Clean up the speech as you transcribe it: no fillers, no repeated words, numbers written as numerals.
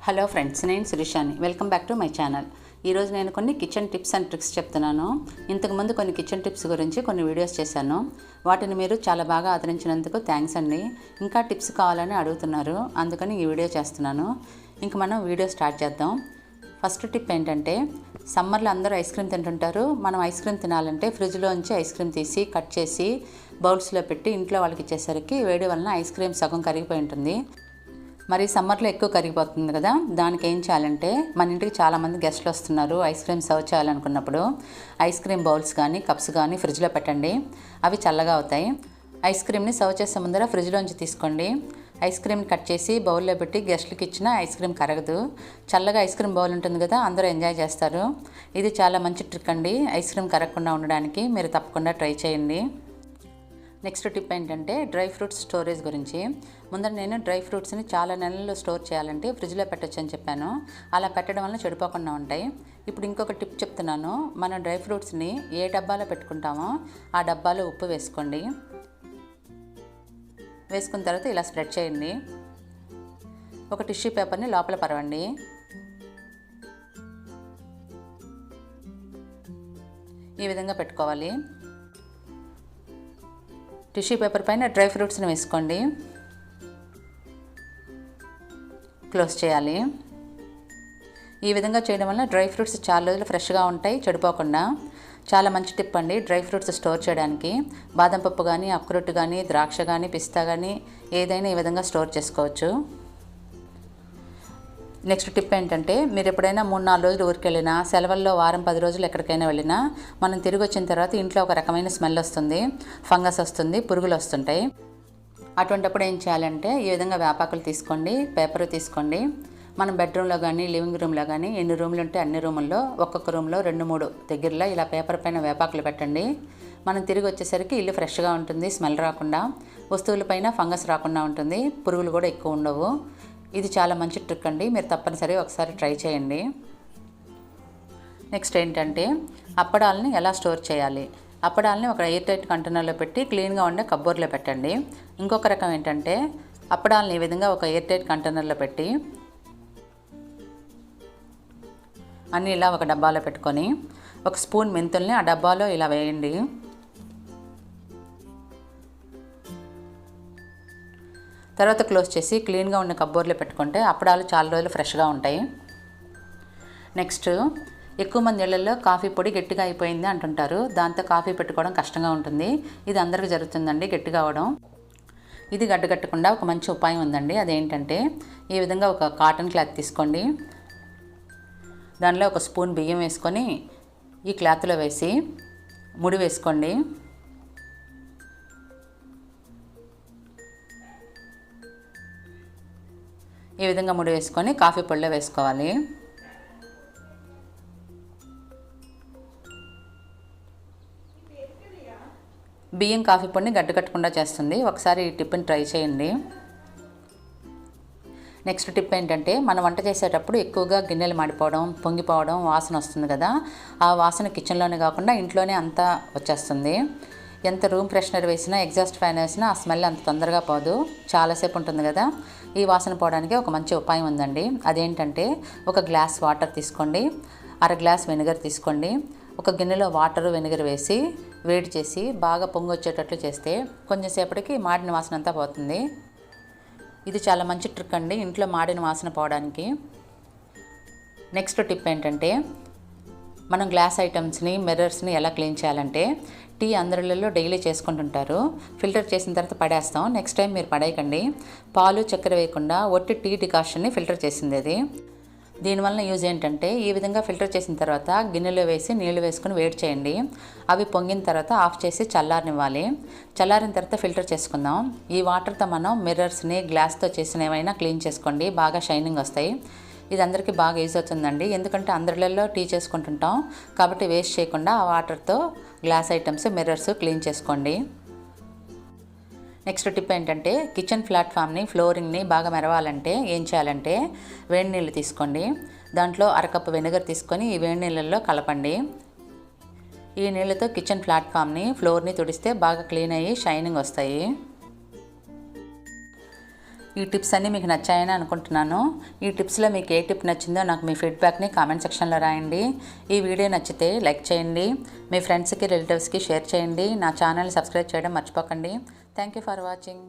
Hello friends, నేను శిరీషాని. Welcome back to my channel. ఈరోజు నేను కొన్ని కిచెన్ టిప్స్ అండ్ ట్రిక్స్ చెప్తున్నాను. ఇంతకుముందు కొన్ని కిచెన్ టిప్స్ గురించి కొన్ని వీడియోస్ చేశాను. వాటిని మీరు చాలా బాగా ఆదరించినందుకు థ్యాంక్స్ అండి. ఇంకా టిప్స్ కావాలని అడుగుతున్నారు, అందుకని ఈ వీడియో చేస్తున్నాను. ఇంక మనం వీడియో స్టార్ట్ చేద్దాం. ఫస్ట్ టిప్ ఏంటంటే, సమ్మర్లో అందరూ ఐస్ క్రీమ్ తింటుంటారు. మనం ఐస్ క్రీమ్ తినాలంటే ఫ్రిడ్జ్లోంచి ఐస్ క్రీమ్ తీసి కట్ చేసి బౌల్స్లో పెట్టి ఇంట్లో వాళ్ళకి ఇచ్చేసరికి వేడి వలన ఐస్ క్రీమ్ సగం కరిగిపోయి ఉంటుంది. మరి సమ్మర్లో ఎక్కువ కరిగిపోతుంది కదా, దానికి ఏం చేయాలంటే, మన ఇంటికి చాలామంది గెస్ట్లు వస్తున్నారు. ఐస్ క్రీమ్ సర్వ్ చేయాలనుకున్నప్పుడు ఐస్ క్రీమ్ బౌల్స్ కానీ కప్స్ కానీ ఫ్రిడ్జ్లో పెట్టండి. అవి చల్లగా అవుతాయి. ఐస్ క్రీమ్ని సర్వ్ చేసే ముందర ఫ్రిడ్జ్లోంచి తీసుకోండి. ఐస్ క్రీమ్ని కట్ చేసి బౌల్లో పెట్టి గెస్ట్లకి ఇచ్చిన ఐస్ క్రీమ్ కరగదు. చల్లగా ఐస్ క్రీమ్ బౌల్ ఉంటుంది కదా, అందరూ ఎంజాయ్ చేస్తారు. ఇది చాలా మంచి ట్రిక్ అండి ఐస్ క్రీమ్ కరగకుండా ఉండడానికి. మీరు తప్పకుండా ట్రై చేయండి. నెక్స్ట్ టిప్ ఏంటంటే, డ్రై ఫ్రూట్స్ స్టోరేజ్ గురించి. ముందర నేను డ్రై ఫ్రూట్స్ని చాలా నెలల్లో స్టోర్ చేయాలంటే ఫ్రిడ్జ్లో పెట్టచ్చు అని చెప్పాను. అలా పెట్టడం వల్ల చెడిపోకుండా ఉంటాయి. ఇప్పుడు ఇంకొక టిప్ చెప్తున్నాను. మనం డ్రై ఫ్రూట్స్ని ఏ డబ్బాలో పెట్టుకుంటామో ఆ డబ్బాలో ఉప్పు వేసుకోండి. వేసుకున్న తర్వాత ఇలా స్ప్రెడ్ చేయండి. ఒక టిష్యూ పేపర్ని లోపల పరవండి. ఈ విధంగా పెట్టుకోవాలి. టిష్యూ పేపర్ పైన డ్రై ఫ్రూట్స్ని వేసుకోండి. క్లోజ్ చేయాలి. ఈ విధంగా చేయడం వల్ల డ్రై ఫ్రూట్స్ చాలా రోజులు ఫ్రెష్గా ఉంటాయి, చెడిపోకుండా. చాలా మంచి టిప్ అండి డ్రై ఫ్రూట్స్ స్టోర్ చేయడానికి. బాదం పప్పు కానీ, అక్రోట్ కానీ, ద్రాక్ష కానీ, పిస్తా కానీ ఏదైనా ఈ విధంగా స్టోర్ చేసుకోవచ్చు. నెక్స్ట్ టిప్ ఏంటంటే, మీరు ఎప్పుడైనా 3-4 రోజులు ఊరికి వెళ్ళినా, సెలవుల్లో వారం 10 రోజులు ఎక్కడికైనా వెళ్ళినా, మనం తిరిగి వచ్చిన తర్వాత ఇంట్లో ఒక రకమైన స్మెల్ వస్తుంది, ఫంగస్ వస్తుంది, పురుగులు వస్తుంటాయి. అటువంటిప్పుడు ఏం చేయాలంటే, ఈ విధంగా వేపాకులు తీసుకోండి, పేపర్ తీసుకోండి. మనం బెడ్రూమ్లో కానీ, లివింగ్ రూమ్లో కానీ, ఎన్ని రూమ్లు ఉంటే అన్ని రూముల్లో ఒక్కొక్క రూమ్లో 2-3 దగ్గరలో ఇలా పేపర్ పైన వేపాకులు పెట్టండి. మనం తిరిగి వచ్చేసరికి ఇల్లు ఫ్రెష్గా ఉంటుంది, స్మెల్ రాకుండా, వస్తువులపైన ఫంగస్ రాకుండా ఉంటుంది, పురుగులు కూడా ఎక్కువ ఉండవు. ఇది చాలా మంచి ట్రిక్ అండి, మీరు తప్పనిసరిగా ఒకసారి ట్రై చేయండి. నెక్స్ట్ ఏంటంటే, అప్పడాలని ఎలా స్టోర్ చేయాలి. అప్పడాలని ఒక ఎయిర్ టైట్ కంటైనర్లో పెట్టి క్లీన్గా ఉండే కబ్బోర్డ్లో పెట్టండి. ఇంకొక రకం ఏంటంటే, అప్పడాలని ఈ విధంగా ఒక ఎయిర్ టైట్ కంటైనర్లో పెట్టి అన్నీ ఇలా ఒక డబ్బాలో పెట్టుకొని, ఒక స్పూన్ మెంతుల్ని ఆ డబ్బాలో ఇలా వేయండి. తర్వాత క్లోజ్ చేసి క్లీన్గా ఉన్న కబ్బోర్డ్లో పెట్టుకుంటే అప్పడాలు చాలా రోజులు ఫ్రెష్గా ఉంటాయి. నెక్స్ట్, ఎక్కువ మంది ఇళ్లలో కాఫీ పొడి గట్టిగా అయిపోయింది అంటుంటారు. దాంతో కాఫీ పెట్టుకోవడం కష్టంగా ఉంటుంది. ఇది అందరికీ జరుగుతుందండి, గట్టిగా అవడం. ఇది గడ్డగట్టకుండా ఒక మంచి ఉపాయం ఉందండి. అదేంటంటే, ఈ విధంగా ఒక కాటన్ క్లాత్ తీసుకోండి. దానిలో ఒక స్పూన్ బియ్యం వేసుకొని ఈ క్లాత్లో వేసి ముడి వేసుకోండి. ఈ విధంగా ముడి వేసుకొని కాఫీ పొడిలో వేసుకోవాలి. బియ్యం కాఫీ పొడిని గడ్డకట్టకుండా చేస్తుంది. ఒకసారి ఈ టిప్ని ట్రై చేయండి. నెక్స్ట్ టిప్ ఏంటంటే, మనం వంట చేసేటప్పుడు ఎక్కువగా గిన్నెలు మాడిపోవడం, పొంగిపోవడం, వాసన వస్తుంది కదా. ఆ వాసన కిచెన్లోనే కాకుండా ఇంట్లోనే అంతా వచ్చేస్తుంది. ఎంత రూమ్ ఫ్రెషనర్ వేసినా, ఎగ్జాస్ట్ ఫ్యాన్ వేసినా ఆ స్మెల్ అంత తొందరగా పోదు, చాలాసేపు ఉంటుంది కదా. ఈ వాసన పోవడానికి ఒక మంచి ఉపాయం ఉందండి. అదేంటంటే, ఒక గ్లాస్ వాటర్ తీసుకోండి, అర గ్లాస్ వెనిగర్ తీసుకోండి. ఒక గిన్నెలో వాటర్ వెనిగర్ వేసి వేడి చేసి బాగా పొంగి వచ్చేటట్లు చేస్తే కొంచెం సేపటికి మాడిన వాసన అంతా పోతుంది. ఇది చాలా మంచి ట్రిక్ అండి ఇంట్లో మాడిన వాసన పోవడానికి. నెక్స్ట్ టిప్ ఏంటంటే, మనం గ్లాస్ ఐటమ్స్ని, మిర్రర్స్ని ఎలా క్లీన్ చేయాలంటే, టీ అందరిలో డైలీ చేసుకుంటుంటారు. ఫిల్టర్ చేసిన తర్వాత పడేస్తాం. నెక్స్ట్ టైం మీరు పడేయకండి. పాలు చక్కెర వేయకుండా ఒట్టి టీ డికాషన్ని ఫిల్టర్ చేసింది అది. దీనివల్ల యూజ్ ఏంటంటే, ఈ విధంగా ఫిల్టర్ చేసిన తర్వాత గిన్నెలో వేసి నీళ్లు వేసుకుని వేడి చేయండి. అవి పొంగిన తర్వాత ఆఫ్ చేసి చల్లారనివ్వాలి. చల్లారిన తర్వాత ఫిల్టర్ చేసుకుందాం. ఈ వాటర్తో మనం మిర్రర్స్ని, గ్లాస్తో చేసిన ఏమైనా క్లీన్ చేసుకోండి, బాగా షైనింగ్ వస్తాయి. ఇది అందరికీ బాగా యూజ్ అవుతుందండి, ఎందుకంటే అందరిలో టీ చేసుకుంటుంటాం కాబట్టి వేస్ట్ చేయకుండా ఆ వాటర్తో గ్లాస్ ఐటమ్స్, మిర్రర్స్ క్లీన్ చేసుకోండి. నెక్స్ట్ టిప్ ఏంటంటే, కిచెన్ ప్లాట్ఫామ్ని, ఫ్లోరింగ్ని బాగా మెరవాలంటే ఏం చేయాలంటే, వేడి నీళ్ళు తీసుకోండి. దాంట్లో అరకప్పు వెనిగర్ తీసుకొని ఈ వేడి నీళ్ళల్లో కలపండి. ఈ నీళ్ళతో కిచెన్ ప్లాట్ఫామ్ని, ఫ్లోర్ని తుడిస్తే బాగా క్లీన్ అయ్యి షైనింగ్ వస్తాయి. ఈ టిప్స్ అన్నీ మీకు నచ్చాయని అనుకుంటున్నాను. ఈ టిప్స్లో మీకు ఏ టిప్ నచ్చిందో నాకు మీ ఫీడ్బ్యాక్ని కామెంట్ సెక్షన్లో రాయండి. ఈ వీడియో నచ్చితే లైక్ చేయండి, మీ ఫ్రెండ్స్కి రిలేటివ్స్కి షేర్ చేయండి. నా ఛానల్ని సబ్స్క్రైబ్ చేయడం మర్చిపోకండి. Thank you for watching.